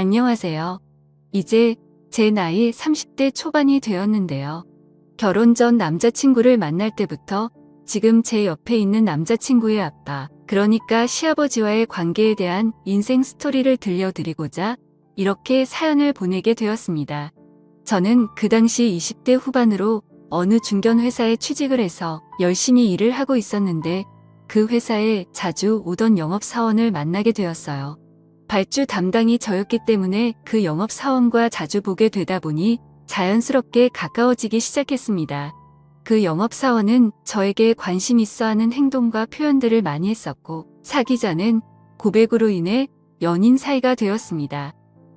안녕하세요. 이제 제 나이 30대 초반이 되었는데요. 결혼 전 남자친구를 만날 때부터 지금 제 옆에 있는 남자친구의 아빠, 그러니까 시아버지와의 관계에 대한 인생 스토리를 들려드리고자 이렇게 사연을 보내게 되었습니다. 저는 그 당시 20대 후반으로 어느 중견 회사에 취직을 해서 열심히 일을 하고 있었는데 그 회사에 자주 오던 영업사원을 만나게 되었어요. 발주 담당이 저였기 때문에 그 영업사원과 자주 보게 되다 보니 자연스럽게 가까워지기 시작했습니다. 그 영업사원은 저에게 관심 있어 하는 행동과 표현들을 많이 했었고 사귀자는 고백으로 인해 연인 사이가 되었습니다.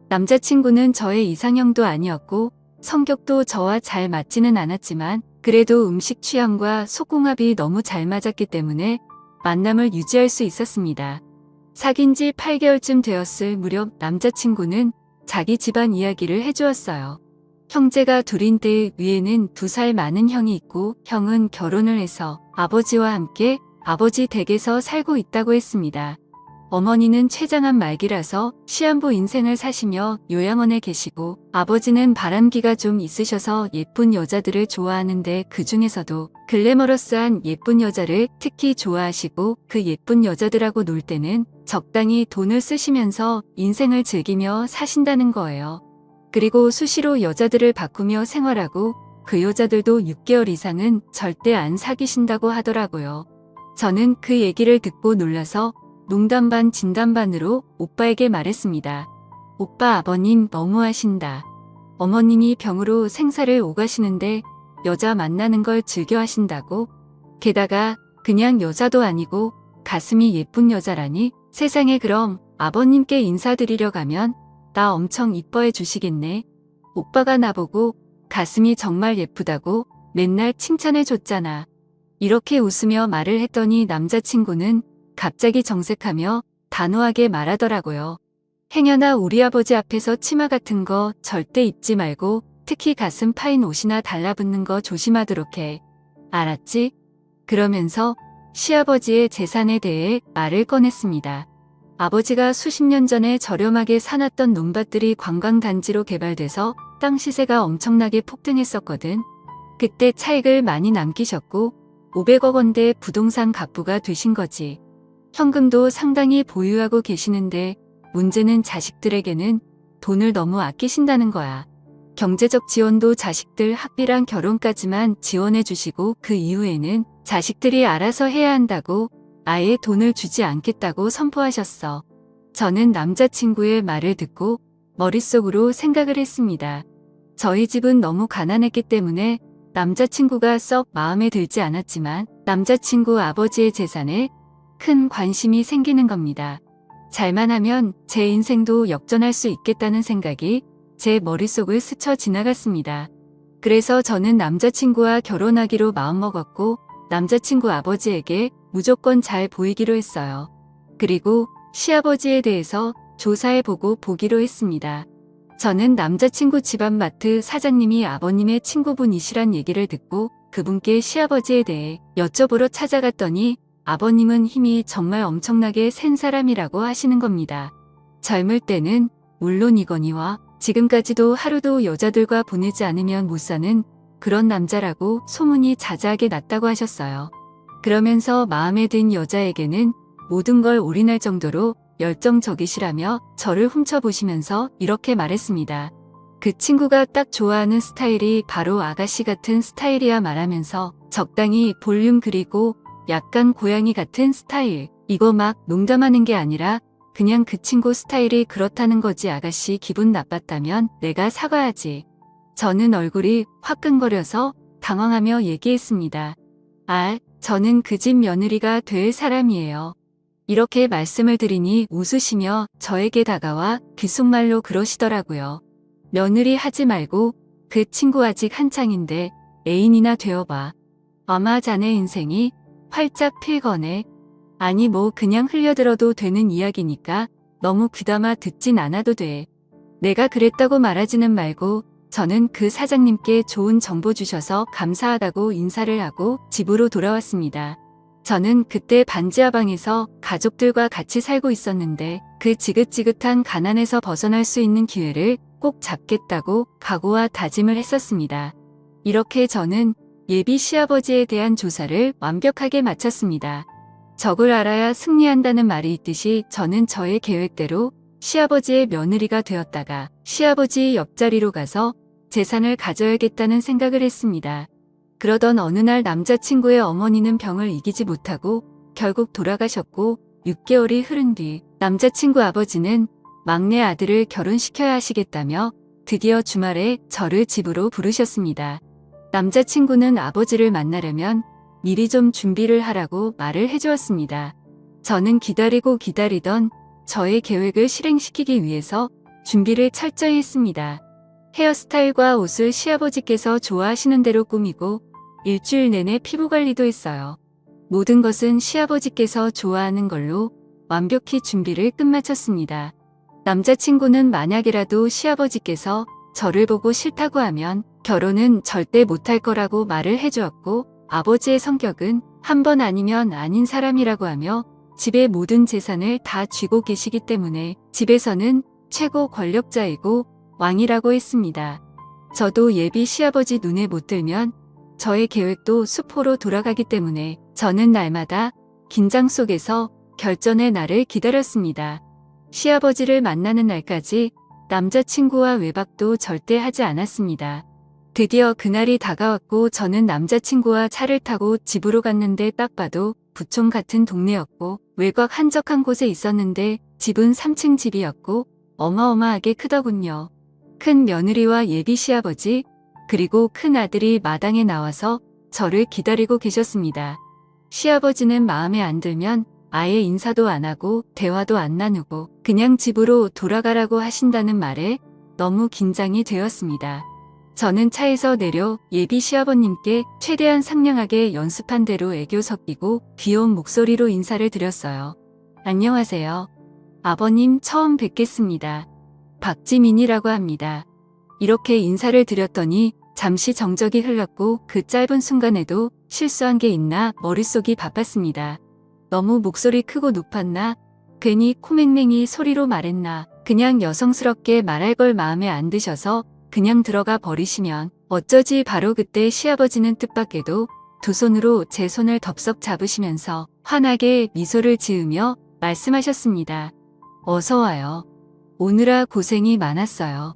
남자친구는 저의 이상형도 아니었고 성격도 저와 잘 맞지는 않았지만 그래도 음식 취향과 속궁합이 너무 잘 맞았기 때문에 만남을 유지할 수 있었습니다. 사귄 지 8개월쯤 되었을 무렵 남자친구는 자기 집안 이야기를 해주었어요. 형제가 둘인데 위에는 2살 많은 형이 있고 형은 결혼을 해서 아버지와 함께 아버지 댁에서 살고 있다고 했습니다. 어머니는 췌장암 말기라서 시한부 인생을 사시며 요양원에 계시고 아버지는 바람기가 좀 있으셔서 예쁜 여자들을 좋아하는데 그 중에서도 글래머러스한 예쁜 여자를 특히 좋아하시고 그 예쁜 여자들하고 놀 때는 적당히 돈을 쓰시면서 인생을 즐기며 사신다는 거예요. 그리고 수시로 여자들을 바꾸며 생활하고 그 여자들도 6개월 이상은 절대 안 사귀신다고 하더라고요. 저는 그 얘기를 듣고 놀라서 농담 반 진담 반으로 오빠에게 말했습니다. 오빠, 아버님 너무하신다. 어머님이 병으로 생사를 오가시는데 여자 만나는 걸 즐겨 하신다고? 게다가 그냥 여자도 아니고 가슴이 예쁜 여자라니? 세상에, 그럼 아버님께 인사드리려 가면 나 엄청 이뻐해 주시겠네. 오빠가 나보고 가슴이 정말 예쁘다고 맨날 칭찬해 줬잖아. 이렇게 웃으며 말을 했더니 남자친구는 갑자기 정색하며 단호하게 말하더라고요. 행여나 우리 아버지 앞에서 치마 같은 거 절대 입지 말고 특히 가슴 파인 옷이나 달라붙는 거 조심하도록 해. 알았지? 그러면서 시아버지의 재산에 대해 말을 꺼냈습니다. 아버지가 수십 년 전에 저렴하게 사놨던 논밭들이 관광단지로 개발돼서 땅 시세가 엄청나게 폭등했었거든. 그때 차익을 많이 남기셨고 500억 원대 부동산 갑부가 되신 거지. 현금도 상당히 보유하고 계시는데 문제는 자식들에게는 돈을 너무 아끼신다는 거야. 경제적 지원도 자식들 학비랑 결혼까지만 지원해 주시고 그 이후에는 자식들이 알아서 해야 한다고 아예 돈을 주지 않겠다고 선포하셨어. 저는 남자친구의 말을 듣고 머릿속으로 생각을 했습니다. 저희 집은 너무 가난했기 때문에 남자친구가 썩 마음에 들지 않았지만 남자친구 아버지의 재산에 큰 관심이 생기는 겁니다. 잘만 하면 제 인생도 역전할 수 있겠다는 생각이 제 머릿속을 스쳐 지나갔습니다. 그래서 저는 남자친구와 결혼하기로 마음먹었고 남자친구 아버지에게 무조건 잘 보이기로 했어요. 그리고 시아버지에 대해서 조사해보고 보기로 했습니다. 저는 남자친구 집안 마트 사장님이 아버님의 친구분이시란 얘기를 듣고 그분께 시아버지에 대해 여쭤보러 찾아갔더니 아버님은 힘이 정말 엄청나게 센 사람이라고 하시는 겁니다. 젊을 때는 물론이거니와 지금까지도 하루도 여자들과 보내지 않으면 못 사는 그런 남자라고 소문이 자자하게 났다고 하셨어요. 그러면서 마음에 든 여자에게는 모든 걸 올인할 정도로 열정적이시라며 저를 훔쳐보시면서 이렇게 말했습니다. 그 친구가 딱 좋아하는 스타일이 바로 아가씨 같은 스타일이야 말하면서 적당히 볼륨 그리고 약간 고양이 같은 스타일. 이거 막 농담하는 게 아니라 그냥 그 친구 스타일이 그렇다는 거지. 아가씨 기분 나빴다면 내가 사과하지. 저는 얼굴이 화끈거려서 당황하며 얘기했습니다. 저는 그 집 며느리가 될 사람이에요. 이렇게 말씀을 드리니 웃으시며 저에게 다가와 귓속말로 그러시더라고요. 며느리 하지 말고 그 친구 아직 한창인데 애인이나 되어봐. 아마 자네 인생이 활짝 필거네. 아니 뭐 그냥 흘려들어도 되는 이야기니까 너무 귀담아 듣진 않아도 돼. 내가 그랬다고 말하지는 말고 저는 그 사장님께 좋은 정보 주셔서 감사하다고 인사를 하고 집으로 돌아왔습니다. 저는 그때 반지하 방에서 가족들과 같이 살고 있었는데 그 지긋지긋한 가난에서 벗어날 수 있는 기회를 꼭 잡겠다고 각오와 다짐을 했었습니다. 이렇게 저는 예비 시아버지에 대한 조사를 완벽하게 마쳤습니다. 적을 알아야 승리한다는 말이 있듯이 저는 저의 계획대로 시아버지의 며느리가 되었다가 시아버지 옆자리로 가서 재산을 가져야겠다는 생각을 했습니다. 그러던 어느 날 남자친구의 어머니는 병을 이기지 못하고 결국 돌아가셨고 6개월이 흐른 뒤 남자친구 아버지는 막내 아들을 결혼시켜야 하시겠다며 드디어 주말에 저를 집으로 부르셨습니다. 남자친구는 아버지를 만나려면 미리 좀 준비를 하라고 말을 해주었습니다. 저는 기다리고 기다리던 저의 계획을 실행시키기 위해서 준비를 철저히 했습니다. 헤어스타일과 옷을 시아버지께서 좋아하시는 대로 꾸미고 일주일 내내 피부 관리도 했어요. 모든 것은 시아버지께서 좋아하는 걸로 완벽히 준비를 끝마쳤습니다. 남자친구는 만약이라도 시아버지께서 저를 보고 싫다고 하면 결혼은 절대 못할 거라고 말을 해주었고 아버지의 성격은 한 번 아니면 아닌 사람이라고 하며 집의 모든 재산을 다 쥐고 계시기 때문에 집에서는 최고 권력자이고 왕이라고 했습니다. 저도 예비 시아버지 눈에 못 들면 저의 계획도 수포로 돌아가기 때문에 저는 날마다 긴장 속에서 결전의 날을 기다렸습니다. 시아버지를 만나는 날까지 남자친구와 외박도 절대 하지 않았습니다. 드디어 그날이 다가왔고 저는 남자친구와 차를 타고 집으로 갔는데 딱 봐도 부촌 같은 동네였고 외곽 한적한 곳에 있었는데 집은 3층 집이었고 어마어마하게 크더군요. 큰 며느리와 예비 시아버지 그리고 큰 아들이 마당에 나와서 저를 기다리고 계셨습니다. 시아버지는 마음에 안 들면 아예 인사도 안 하고 대화도 안 나누고 그냥 집으로 돌아가라고 하신다는 말에 너무 긴장이 되었습니다. 저는 차에서 내려 예비 시아버님께 최대한 상냥하게 연습한 대로 애교 섞이고 귀여운 목소리로 인사를 드렸어요. 안녕하세요. 아버님 처음 뵙겠습니다. 박지민이라고 합니다. 이렇게 인사를 드렸더니 잠시 정적이 흘렀고 그 짧은 순간에도 실수한 게 있나 머릿속이 바빴습니다. 너무 목소리 크고 높았나? 괜히 코맹맹이 소리로 말했나? 그냥 여성스럽게 말할 걸 마음에 안 드셔서 그냥 들어가 버리시면 어쩌지. 바로 그때 시아버지는 뜻밖에도 두 손으로 제 손을 덥석 잡으시면서 환하게 미소를 지으며 말씀하셨습니다. 어서 와요. 오느라 고생이 많았어요.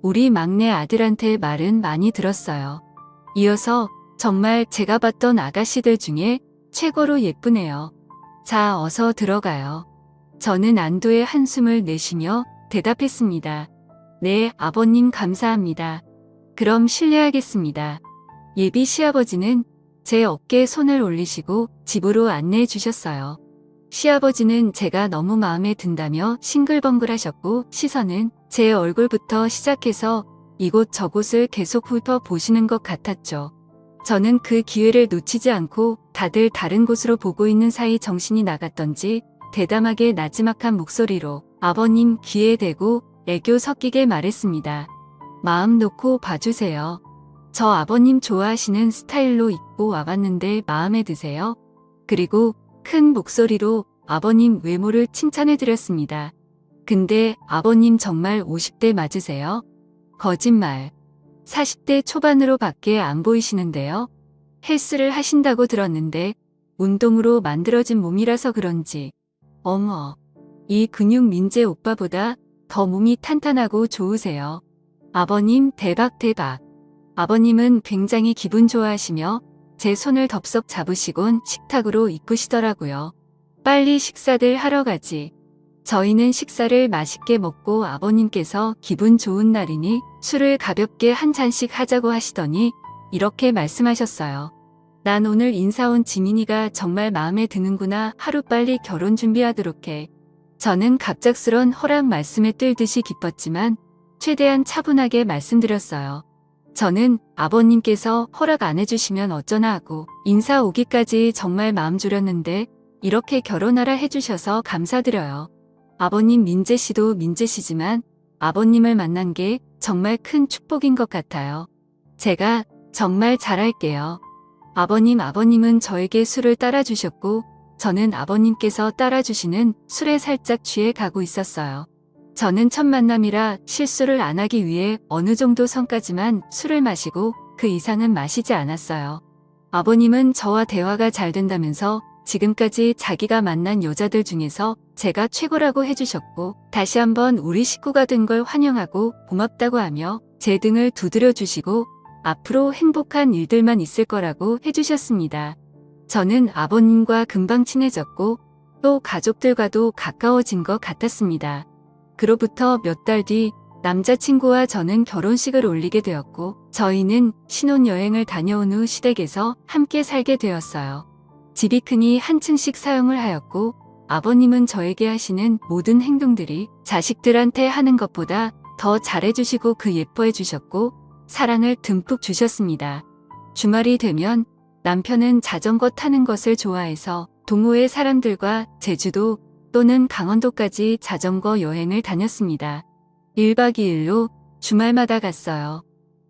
우리 막내 아들한테 말은 많이 들었어요. 이어서 정말 제가 봤던 아가씨들 중에 최고로 예쁘네요. 자, 어서 들어가요. 저는 안도의 한숨을 내쉬며 대답했습니다. 네, 아버님 감사합니다. 그럼 실례하겠습니다. 예비 시아버지는 제 어깨에 손을 올리시고 집으로 안내해 주셨어요. 시아버지는 제가 너무 마음에 든다며 싱글벙글하셨고 시선은 제 얼굴부터 시작해서 이곳 저곳을 계속 훑어보시는 것 같았죠. 저는 그 기회를 놓치지 않고 다들 다른 곳으로 보고 있는 사이 정신이 나갔던지 대담하게 나지막한 목소리로 아버님 귀에 대고 애교 섞이게 말했습니다. 마음 놓고 봐주세요. 저 아버님 좋아하시는 스타일로 입고 와봤는데 마음에 드세요? 그리고 큰 목소리로 아버님 외모를 칭찬해드렸습니다. 근데 아버님 정말 50대 맞으세요? 거짓말. 40대 초반으로 밖에 안 보이시는데요. 헬스를 하신다고 들었는데 운동으로 만들어진 몸이라서 그런지. 어머, 이 근육 민재 오빠보다 더 몸이 탄탄하고 좋으세요. 아버님 대박 대박. 아버님은 굉장히 기분 좋아하시며 제 손을 덥석 잡으시곤 식탁으로 이끄시더라고요. 빨리 식사들 하러 가지. 저희는 식사를 맛있게 먹고 아버님께서 기분 좋은 날이니 술을 가볍게 한 잔씩 하자고 하시더니 이렇게 말씀하셨어요. 난 오늘 인사 온 지민이가 정말 마음에 드는구나. 하루빨리 결혼 준비하도록 해. 저는 갑작스런 허락 말씀에 뜰듯이 기뻤지만 최대한 차분하게 말씀드렸어요. 저는 아버님께서 허락 안 해주시면 어쩌나 하고 인사 오기까지 정말 마음 졸였는데 이렇게 결혼하라 해주셔서 감사드려요. 아버님 민재씨도 민재씨지만 아버님을 만난 게 정말 큰 축복인 것 같아요. 제가 정말 잘할게요. 아버님은 저에게 술을 따라주셨고 저는 아버님께서 따라주시는 술에 살짝 취해 가고 있었어요. 저는 첫 만남이라 실수를 안 하기 위해 어느 정도 선까지만 술을 마시고 그 이상은 마시지 않았어요. 아버님은 저와 대화가 잘 된다면서 지금까지 자기가 만난 여자들 중에서 제가 최고라고 해주셨고 다시 한번 우리 식구가 된 걸 환영하고 고맙다고 하며 제 등을 두드려 주시고 앞으로 행복한 일들만 있을 거라고 해주셨습니다. 저는 아버님과 금방 친해졌고 또 가족들과도 가까워진 것 같았습니다. 그로부터 몇 달 뒤 남자친구와 저는 결혼식을 올리게 되었고 저희는 신혼여행을 다녀온 후 시댁에서 함께 살게 되었어요. 집이 크니 한 층씩 사용을 하였고 아버님은 저에게 하시는 모든 행동들이 자식들한테 하는 것보다 더 잘해주시고 그 예뻐해 주셨고 사랑을 듬뿍 주셨습니다. 주말이 되면 남편은 자전거 타는 것을 좋아해서 동호회 사람들과 제주도 또는 강원도까지 자전거 여행을 다녔습니다. 1박 2일로 주말마다 갔어요.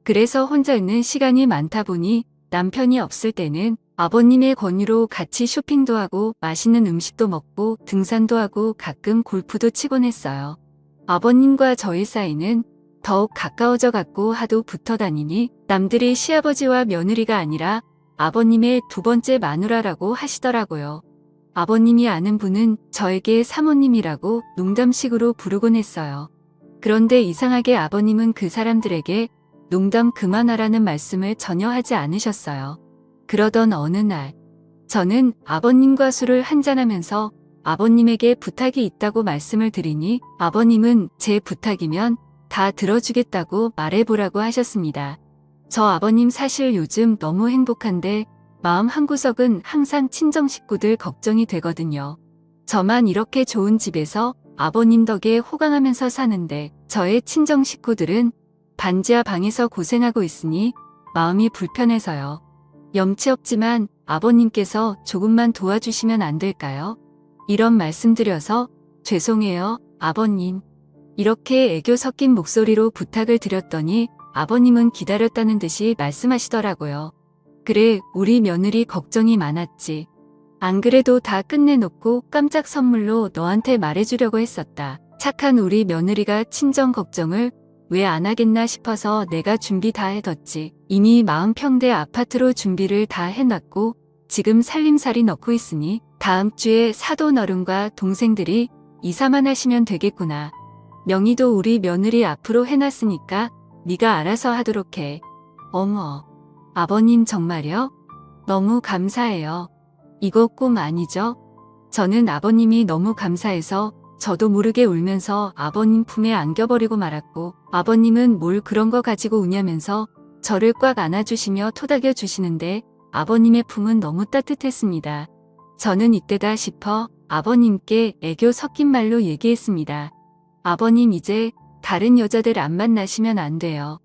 그래서 혼자 있는 시간이 많다 보니 남편이 없을 때는 아버님의 권유로 같이 쇼핑도 하고 맛있는 음식도 먹고 등산도 하고 가끔 골프도 치곤 했어요. 아버님과 저희 사이는 더욱 가까워져 갔고 하도 붙어 다니니 남들이 시아버지와 며느리가 아니라 아버님의 두 번째 마누라라고 하시더라고요. 아버님이 아는 분은 저에게 사모님이라고 농담식으로 부르곤 했어요. 그런데 이상하게 아버님은 그 사람들에게 농담 그만하라는 말씀을 전혀 하지 않으셨어요. 그러던 어느 날 저는 아버님과 술을 한잔하면서 아버님에게 부탁이 있다고 말씀을 드리니 아버님은 제 부탁이면 다 들어주겠다고 말해보라고 하셨습니다. 저 아버님 사실 요즘 너무 행복한데 마음 한구석은 항상 친정 식구들 걱정이 되거든요. 저만 이렇게 좋은 집에서 아버님 덕에 호강하면서 사는데 저의 친정 식구들은 반지하 방에서 고생하고 있으니 마음이 불편해서요. 염치 없지만 아버님께서 조금만 도와주시면 안 될까요? 이런 말씀드려서 죄송해요, 아버님. 이렇게 애교 섞인 목소리로 부탁을 드렸더니 아버님은 기다렸다는 듯이 말씀하시더라고요. 그래, 우리 며느리 걱정이 많았지. 안 그래도 다 끝내놓고 깜짝 선물로 너한테 말해주려고 했었다. 착한 우리 며느리가 친정 걱정을 왜 안 하겠나 싶어서 내가 준비 다 해뒀지. 이미 마음 평대 아파트로 준비를 다 해놨고 지금 살림살이 넣고 있으니 다음 주에 사돈 어른과 동생들이 이사만 하시면 되겠구나. 명의도 우리 며느리 앞으로 해놨으니까 네가 알아서 하도록 해. 어머, 아버님 정말요? 너무 감사해요. 이거 꿈 아니죠? 저는 아버님이 너무 감사해서 저도 모르게 울면서 아버님 품에 안겨버리고 말았고 아버님은 뭘 그런 거 가지고 우냐면서 저를 꽉 안아주시며 토닥여 주시는데 아버님의 품은 너무 따뜻했습니다. 저는 이때다 싶어 아버님께 애교 섞인 말로 얘기했습니다. 아버님 이제 다른 여자들 안 만나시면 안 돼요.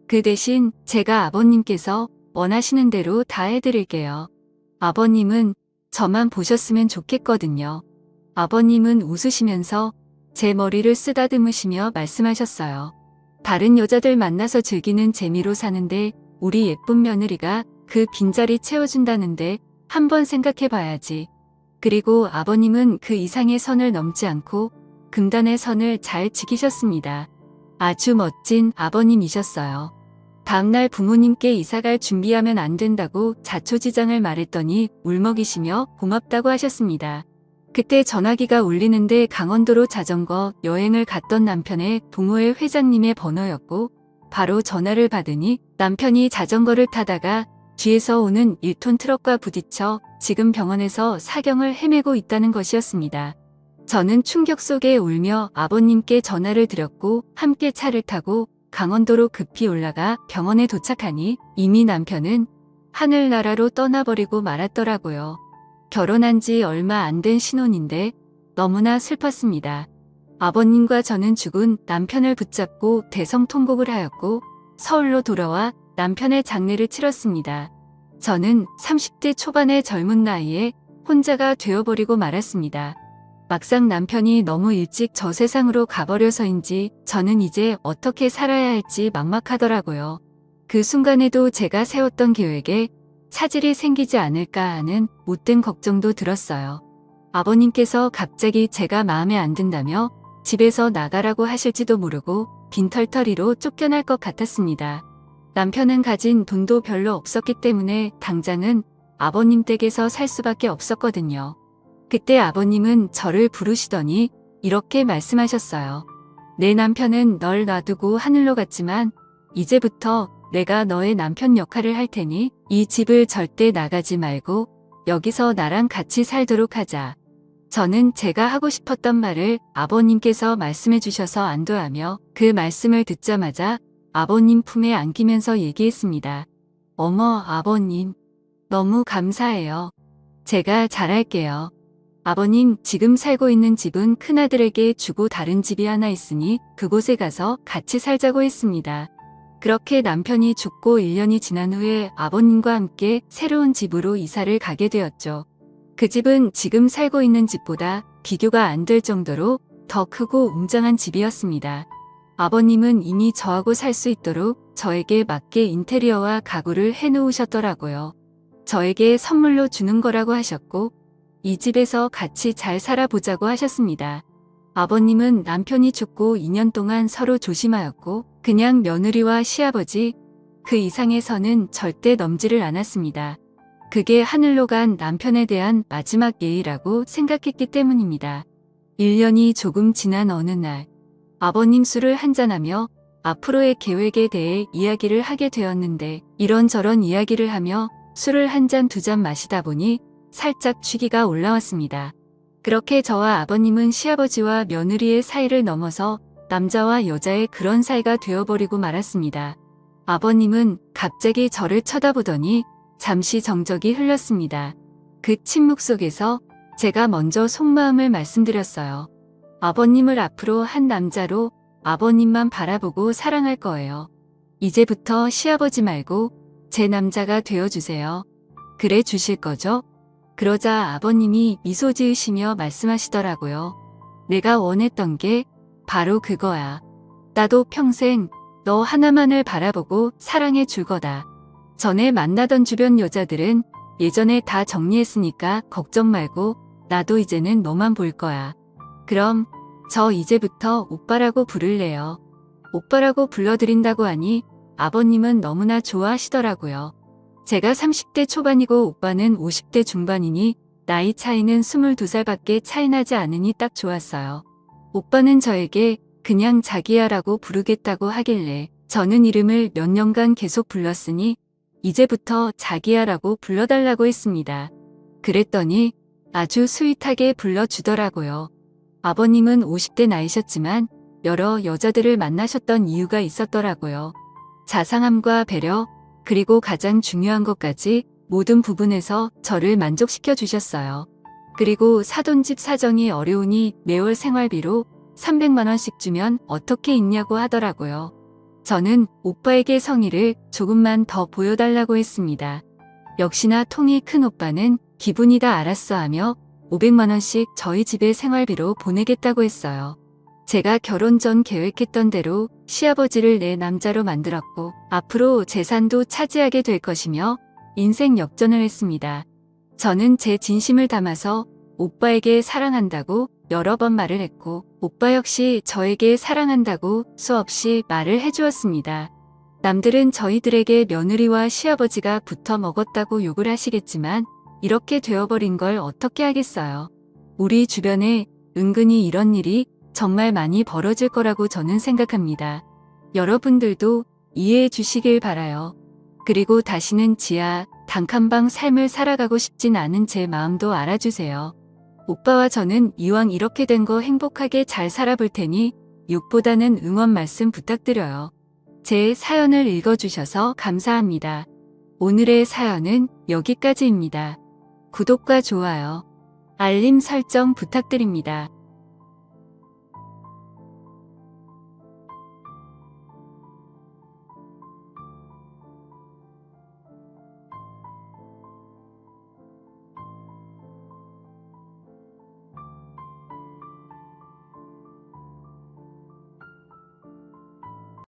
그 대신 제가 아버님께서 원하시는 대로 다 해드릴게요. 아버님은 저만 보셨으면 좋겠거든요. 아버님은 웃으시면서 제 머리를 쓰다듬으시며 말씀하셨어요. 다른 여자들 만나서 즐기는 재미로 사는데 우리 예쁜 며느리가 그 빈자리 채워준다는데 한번 생각해봐야지. 그리고 아버님은 그 이상의 선을 넘지 않고 금단의 선을 잘 지키셨습니다. 아주 멋진 아버님이셨어요. 다음날 부모님께 이사갈 준비하면 안 된다고 자초지장을 말했더니 울먹이시며 고맙다고 하셨습니다. 그때 전화기가 울리는데 강원도로 자전거 여행을 갔던 남편의 동호회 회장님의 번호였고 바로 전화를 받으니 남편이 자전거를 타다가 뒤에서 오는 1톤 트럭과 부딪혀 지금 병원에서 사경을 헤매고 있다는 것이었습니다. 저는 충격 속에 울며 아버님께 전화를 드렸고 함께 차를 타고 강원도로 급히 올라가 병원에 도착하니 이미 남편은 하늘나라로 떠나버리고 말았더라고요. 결혼한 지 얼마 안 된 신혼인데 너무나 슬펐습니다. 아버님과 저는 죽은 남편을 붙잡고 대성통곡을 하였고 서울로 돌아와 남편의 장례를 치렀습니다. 저는 30대 초반의 젊은 나이에 혼자가 되어버리고 말았습니다. 막상 남편이 너무 일찍 저 세상으로 가버려서인지 저는 이제 어떻게 살아야 할지 막막하더라고요. 그 순간에도 제가 세웠던 계획에 차질이 생기지 않을까 하는 못된 걱정도 들었어요. 아버님께서 갑자기 제가 마음에 안 든다며 집에서 나가라고 하실지도 모르고 빈털터리로 쫓겨날 것 같았습니다. 남편은 가진 돈도 별로 없었기 때문에 당장은 아버님 댁에서 살 수밖에 없었거든요. 그때 아버님은 저를 부르시더니 이렇게 말씀하셨어요. 내 남편은 널 놔두고 하늘로 갔지만 이제부터 내가 너의 남편 역할을 할 테니 이 집을 절대 나가지 말고 여기서 나랑 같이 살도록 하자. 저는 제가 하고 싶었던 말을 아버님께서 말씀해 주셔서 안도하며 그 말씀을 듣자마자 아버님 품에 안기면서 얘기했습니다. 어머, 아버님. 너무 감사해요. 제가 잘할게요. 아버님, 지금 살고 있는 집은 큰아들에게 주고 다른 집이 하나 있으니 그곳에 가서 같이 살자고 했습니다. 그렇게 남편이 죽고 1년이 지난 후에 아버님과 함께 새로운 집으로 이사를 가게 되었죠. 그 집은 지금 살고 있는 집보다 비교가 안 될 정도로 더 크고 웅장한 집이었습니다. 아버님은 이미 저하고 살 수 있도록 저에게 맞게 인테리어와 가구를 해놓으셨더라고요. 저에게 선물로 주는 거라고 하셨고 이 집에서 같이 잘 살아보자고 하셨습니다. 아버님은 남편이 죽고 2년 동안 서로 조심하였고 그냥 며느리와 시아버지 그 이상에서는 절대 넘지를 않았습니다. 그게 하늘로 간 남편에 대한 마지막 예의라고 생각했기 때문입니다. 1년이 조금 지난 어느 날 아버님 술을 한잔하며 앞으로의 계획에 대해 이야기를 하게 되었는데 이런저런 이야기를 하며 술을 한 잔 두 잔 마시다 보니 살짝 취기가 올라왔습니다. 그렇게 저와 아버님은 시아버지와 며느리의 사이를 넘어서 남자와 여자의 그런 사이가 되어버리고 말았습니다. 아버님은 갑자기 저를 쳐다보더니 잠시 정적이 흘렀습니다. 그 침묵 속에서 제가 먼저 속마음을 말씀드렸어요. 아버님을 앞으로 한 남자로 아버님만 바라보고 사랑할 거예요. 이제부터 시아버지 말고 제 남자가 되어주세요. 그래 주실 거죠? 그러자 아버님이 미소 지으시며 말씀하시더라고요. 내가 원했던 게 바로 그거야. 나도 평생 너 하나만을 바라보고 사랑해 줄 거다. 전에 만나던 주변 여자들은 예전에 다 정리했으니까 걱정 말고 나도 이제는 너만 볼 거야. 그럼 저 이제부터 오빠라고 부를래요. 오빠라고 불러드린다고 하니 아버님은 너무나 좋아하시더라고요. 제가 30대 초반이고 오빠는 50대 중반이니 나이 차이는 22살밖에 차이 나지 않으니 딱 좋았어요. 오빠는 저에게 그냥 자기야라고 부르겠다고 하길래 저는 이름을 몇 년간 계속 불렀으니 이제부터 자기야라고 불러달라고 했습니다. 그랬더니 아주 스윗하게 불러주더라고요. 아버님은 50대 나이셨지만 여러 여자들을 만나셨던 이유가 있었더라고요. 자상함과 배려, 그리고 가장 중요한 것까지 모든 부분에서 저를 만족시켜 주셨어요. 그리고 사돈 집 사정이 어려우니 매월 생활비로 300만 원씩 주면 어떻게 있냐고 하더라고요. 저는 오빠에게 성의를 조금만 더 보여달라고 했습니다. 역시나 통이 큰 오빠는 기분이다 알았어 하며 500만 원씩 저희 집에 생활비로 보내겠다고 했어요. 제가 결혼 전 계획했던 대로 시아버지를 내 남자로 만들었고 앞으로 재산도 차지하게 될 것이며 인생 역전을 했습니다. 저는 제 진심을 담아서 오빠에게 사랑한다고 여러 번 말을 했고 오빠 역시 저에게 사랑한다고 수없이 말을 해주었습니다. 남들은 저희들에게 며느리와 시아버지가 붙어 먹었다고 욕을 하시겠지만 이렇게 되어버린 걸 어떻게 하겠어요. 우리 주변에 은근히 이런 일이 정말 많이 벌어질 거라고 저는 생각합니다. 여러분들도 이해해 주시길 바라요. 그리고 다시는 지하 단칸방 삶을 살아가고 싶진 않은 제 마음도 알아주세요. 오빠와 저는 이왕 이렇게 된 거 행복하게 잘 살아볼 테니 욕보다는 응원 말씀 부탁드려요. 제 사연을 읽어주셔서 감사합니다. 오늘의 사연은 여기까지입니다. 구독과 좋아요, 알림 설정 부탁드립니다.